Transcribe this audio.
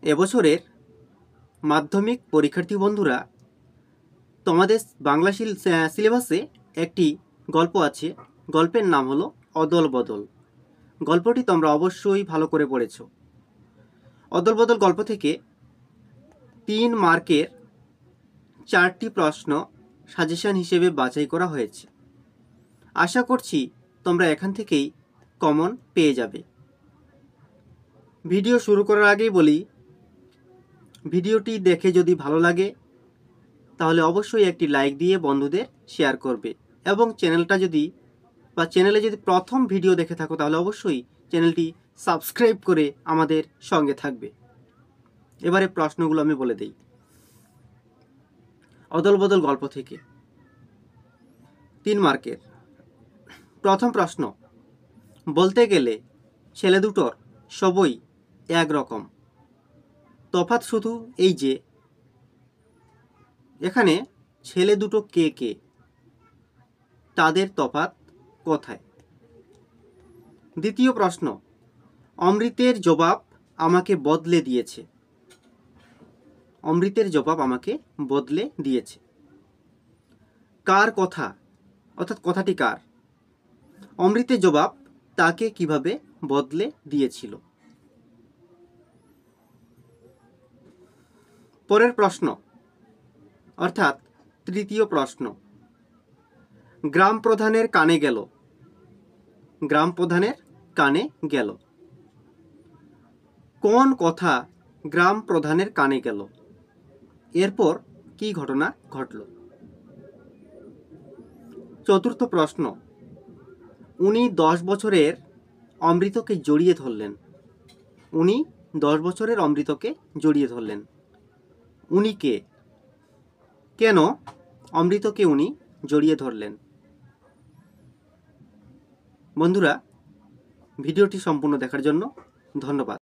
এবছরের মাধ্যমিক পরীক্ষার্থী বন্ধুরা, তোমাদের বাংলা সিলেবাসে একটি গল্প আছে। গল্পের নাম হলো অদল বদল। গল্পটি তোমরা অবশ্যই ভালো করে পড়েছো। অদল বদল গল্প থেকে 3 মার্কের 4টি প্রশ্ন সাজেশন হিসেবে বাছাই করা হয়েছে। আশা করছি তোমরা এখান থেকেই কমন পেয়ে যাবে। ভিডিও শুরু করার আগেই বলি, ভিডিওটি দেখে যদি ভালো লাগে তাহলে অবশ্যই একটি লাইক দিয়ে বন্ধুদের শেয়ার করবে, এবং চ্যানেলে যদি প্রথম ভিডিও দেখে থাকো তাহলে অবশ্যই চ্যানেলটি সাবস্ক্রাইব করে আমাদের সঙ্গে থাকবে। এবারে প্রশ্নগুলো আমি বলে দেই। অদল বদল গল্প থেকে 3 মার্কের প্রথম প্রশ্ন, বলতে গেলে ছেলে দুটোর সবই একরকম, তফাৎ শুধু এই যে এখানে ছেলে দুটো কে কে, তাদের তফাৎ কোথায়? দ্বিতীয় প্রশ্ন, অমৃতের জবাব আমাকে বদলে দিয়েছে। অমৃতের জবাব আমাকে বদলে দিয়েছে। কার কথা, অর্থাৎ কথাটি কার? অমৃতের জবাব তাকে কিভাবে বদলে দিয়েছিল? পরের প্রশ্ন, অর্থাৎ তৃতীয় প্রশ্ন, গ্রাম প্রধানের কানে গেল। গ্রাম প্রধানের কানে গেল। কোন কথা গ্রাম প্রধানের কানে গেল? এরপর কি ঘটনা ঘটল? চতুর্থ প্রশ্ন, উনি 10 বছরের অমৃতকে জড়িয়ে ধরলেন। উনি 10 বছরের অমৃতকে জড়িয়ে ধরলেন। উনি কে? কেন অমৃতকে উনি জড়িয়ে ধরলেন? বন্ধুরা, ভিডিওটি সম্পূর্ণ দেখার জন্য ধন্যবাদ।